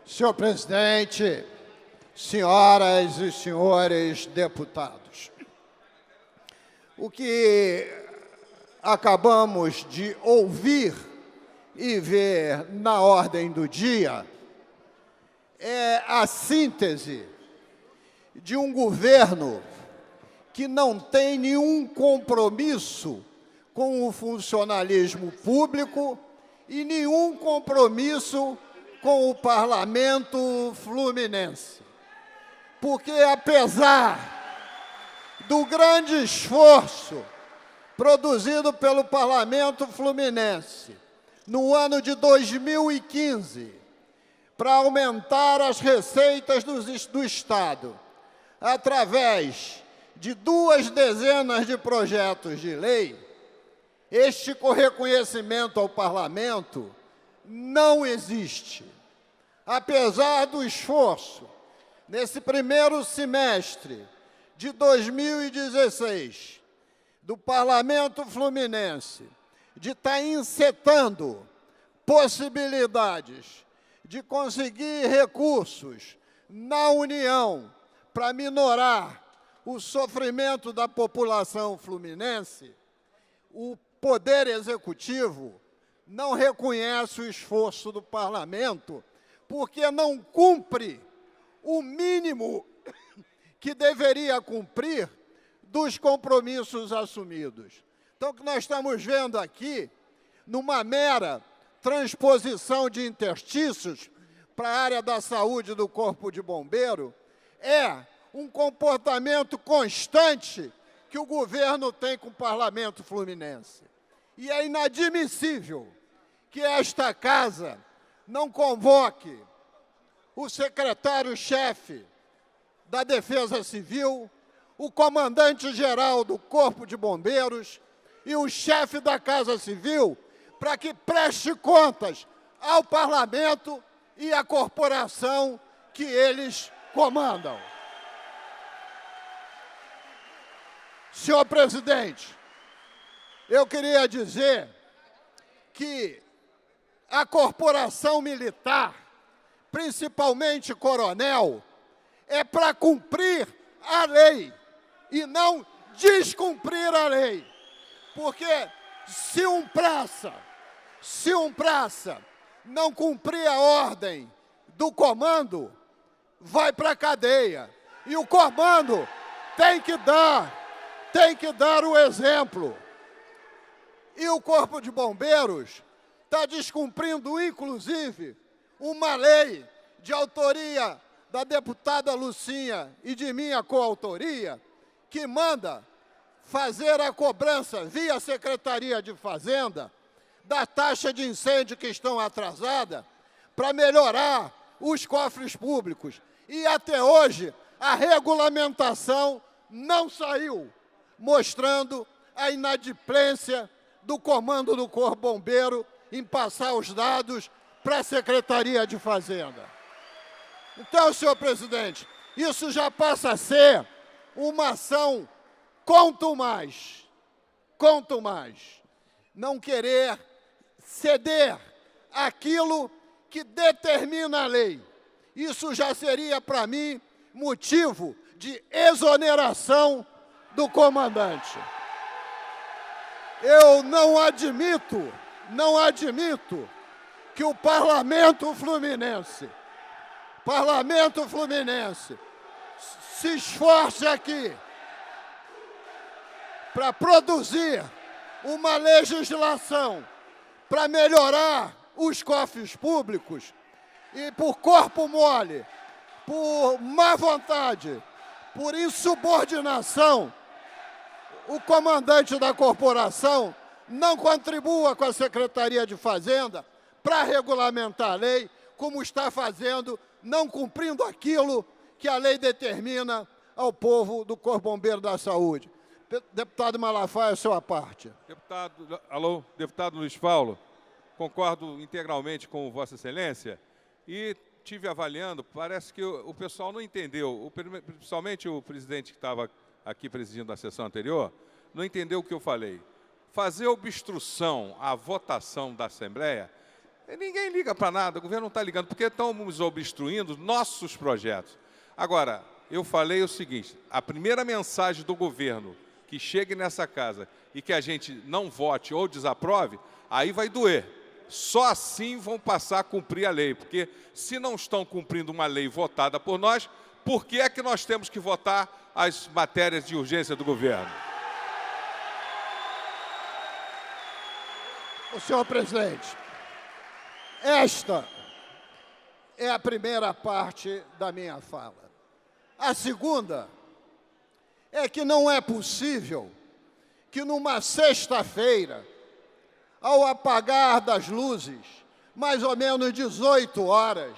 Senhor presidente, senhoras e senhores deputados, o que acabamos de ouvir e ver na ordem do dia é a síntese de um governo que não tem nenhum compromisso com o funcionalismo público e nenhum compromisso com o parlamento fluminense. Porque, apesar do grande esforço produzido pelo parlamento fluminense no ano de 2015 para aumentar as receitas do Estado através de 2 dezenas de projetos de lei, este reconhecimento ao parlamento não existe. Apesar do esforço, nesse primeiro semestre de 2016, do Parlamento Fluminense, de estar encetando possibilidades de conseguir recursos na União para minorar o sofrimento da população fluminense, o Poder Executivo não reconhece o esforço do parlamento porque não cumpre o mínimo que deveria cumprir dos compromissos assumidos. Então, o que nós estamos vendo aqui, numa mera transposição de interstícios para a área da saúde do Corpo de Bombeiro, é um comportamento constante que o governo tem com o parlamento fluminense. E é inadmissível que esta casa não convoque o secretário-chefe da Defesa Civil, o comandante-geral do Corpo de Bombeiros e o chefe da Casa Civil para que preste contas ao parlamento e à corporação que eles comandam. Senhor presidente, eu queria dizer que a corporação militar, principalmente coronel, é para cumprir a lei e não descumprir a lei. Porque se um praça não cumprir a ordem do comando, vai para a cadeia. E o comando tem que dar o exemplo. E o Corpo de Bombeiros está descumprindo, inclusive, uma lei de autoria da deputada Lucinha e de minha coautoria, que manda fazer a cobrança via Secretaria de Fazenda da taxa de incêndio que estão atrasada para melhorar os cofres públicos. E até hoje a regulamentação não saiu, mostrando a inadimplência do comando do Corpo Bombeiro em passar os dados para a Secretaria de Fazenda. Então, senhor presidente, isso já passa a ser uma ação quanto mais, não querer ceder aquilo que determina a lei. Isso já seria, para mim, motivo de exoneração do comandante. Eu não admito que o Parlamento Fluminense se esforce aqui para produzir uma legislação para melhorar os cofres públicos e por corpo mole, por má vontade, por insubordinação, o comandante da corporação não contribua com a Secretaria de Fazenda para regulamentar a lei, como está fazendo, não cumprindo aquilo que a lei determina ao povo do Corpo Bombeiro da Saúde. Deputado Malafaia, a sua parte. Deputado Luiz Paulo, concordo integralmente com Vossa Excelência e tive avaliando, parece que o pessoal não entendeu, principalmente o presidente que estava aqui presidindo a sessão anterior, não entendeu o que eu falei. Fazer obstrução à votação da Assembleia Ninguém liga para nada, o governo não está ligando, porque estamos obstruindo nossos projetos. Agora, eu falei o seguinte, a primeira mensagem do governo que chegue nessa casa e que a gente não vote ou desaprove, aí vai doer. Só assim vão passar a cumprir a lei, porque se não estão cumprindo uma lei votada por nós, por que é que nós temos que votar as matérias de urgência do governo? Senhor presidente, esta é a primeira parte da minha fala. A segunda é que não é possível que numa sexta-feira, ao apagar das luzes, mais ou menos 18 horas,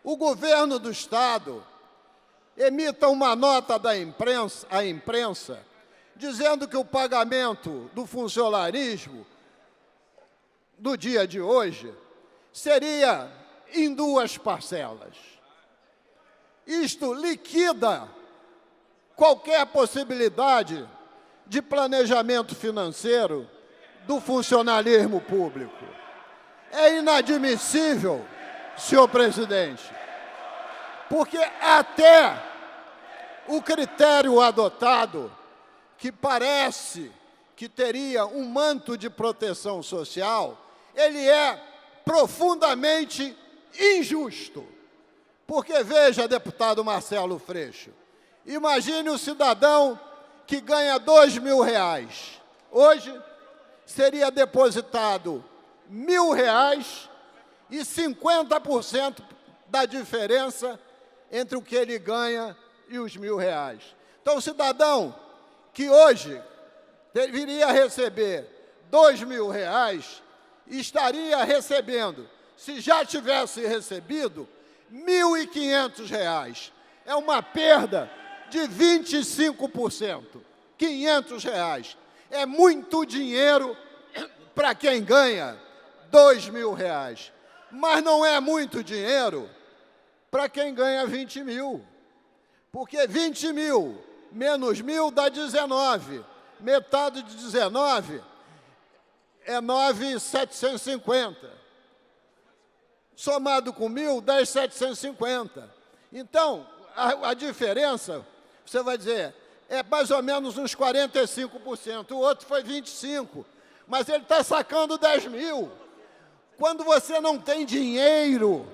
o governo do Estado emita uma nota à imprensa dizendo que o pagamento do funcionarismo do dia de hoje seria em 2 parcelas. Isto liquida qualquer possibilidade de planejamento financeiro do funcionalismo público. É inadmissível, senhor presidente, porque até o critério adotado, que parece que teria um manto de proteção social, ele é profundamente injusto. Porque, veja, deputado Marcelo Freixo, imagine um cidadão que ganha R$2.000. Hoje, seria depositado R$1.000 e 50% da diferença entre o que ele ganha e os R$1.000. Então, o cidadão que hoje deveria receber R$2.000, estaria recebendo, se já tivesse recebido, R$1.500. É uma perda de 25%. R$500. É muito dinheiro para quem ganha R$2.000. Mas não é muito dinheiro para quem ganha 20 mil. Porque 20 mil menos 1.000 dá 19. Metade de 19 é 9.750. Somado com 1.000, dá 750. Então, a diferença, você vai dizer, é mais ou menos uns 45%. O outro foi 25%. Mas ele está sacando 10 mil. Quando você não tem dinheiro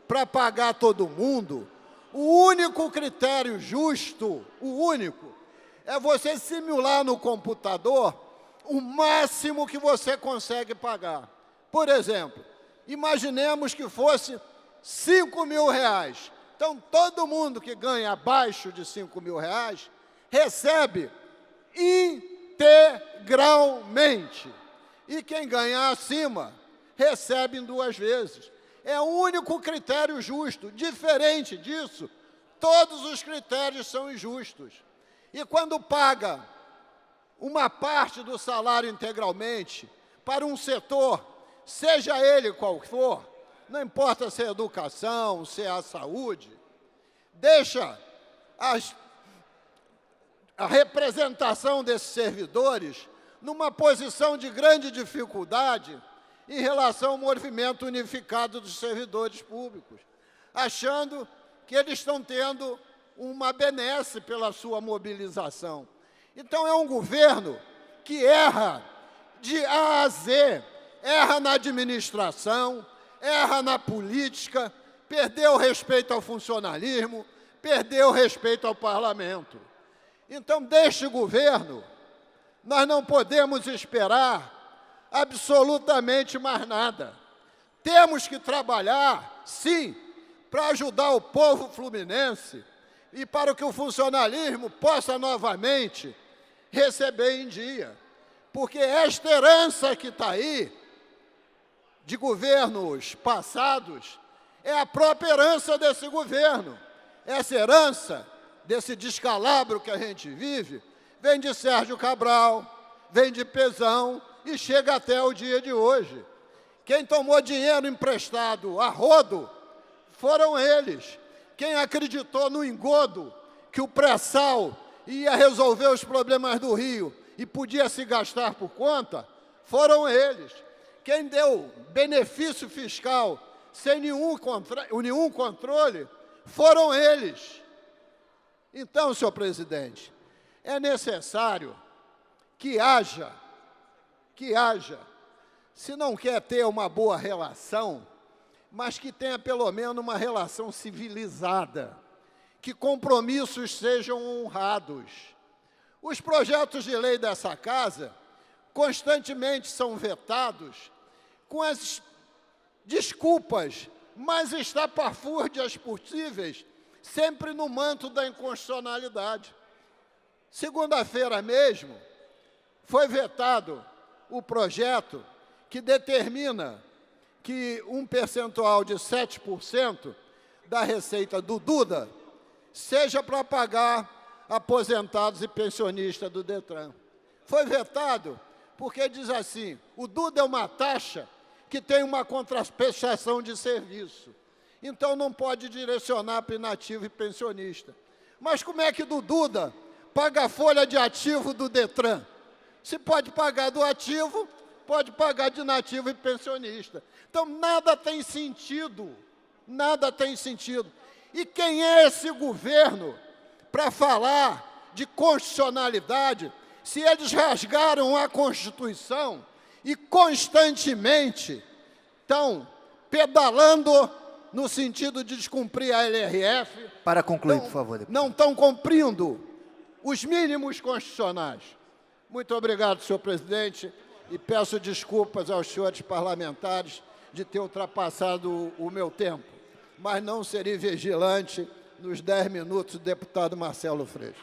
para pagar todo mundo, o único critério justo, o único, é você simular no computador o máximo que você consegue pagar. Por exemplo, imaginemos que fosse R$5.000. Então, todo mundo que ganha abaixo de R$5.000 recebe integralmente. E quem ganha acima recebe em 2 vezes. É o único critério justo. Diferente disso, todos os critérios são injustos. E quando paga uma parte do salário integralmente para um setor, seja ele qual for, não importa se é educação, se é a saúde, deixa a representação desses servidores numa posição de grande dificuldade em relação ao movimento unificado dos servidores públicos, achando que eles estão tendo uma benesse pela sua mobilização. Então, é um governo que erra de A a Z, erra na administração, erra na política, perdeu o respeito ao funcionalismo, perdeu o respeito ao parlamento. Então, deste governo, nós não podemos esperar absolutamente mais nada. Temos que trabalhar, sim, para ajudar o povo fluminense e para que o funcionalismo possa novamente receber em dia. Porque esta herança que está aí, de governos passados, é a própria herança desse governo. Essa herança, desse descalabro que a gente vive, vem de Sérgio Cabral, vem de Pezão e chega até o dia de hoje. Quem tomou dinheiro emprestado a rodo foram eles. Quem acreditou no engodo que o pré-sal ia resolver os problemas do Rio e podia se gastar por conta, foram eles. quem deu benefício fiscal sem nenhum controle foram eles. Então, senhor presidente, é necessário que haja, se não quer ter uma boa relação, mas que tenha pelo menos uma relação civilizada, que compromissos sejam honrados. Os projetos de lei dessa casa constantemente são vetados com as desculpas mais estapafúrdias possíveis, sempre no manto da inconstitucionalidade. Segunda-feira mesmo, foi vetado o projeto que determina que um percentual de 7% da receita do Duda seja para pagar aposentados e pensionistas do Detran. Foi vetado porque diz assim, o Duda é uma taxa que tem uma contraprestação de serviço. Então, não pode direcionar para inativo e pensionista. Mas como é que do Duda paga a folha de ativo do Detran? Se pode pagar do ativo, pode pagar de inativo e pensionista. Então, nada tem sentido, nada tem sentido. E quem é esse governo para falar de constitucionalidade, se eles rasgaram a Constituição e constantemente estão pedalando no sentido de descumprir a LRF. Para concluir, por favor. Deputado. Não estão cumprindo os mínimos constitucionais. Muito obrigado, senhor presidente, e peço desculpas aos senhores parlamentares de ter ultrapassado o meu tempo, mas não serei vigilante nos 10 minutos do deputado Marcelo Freixo.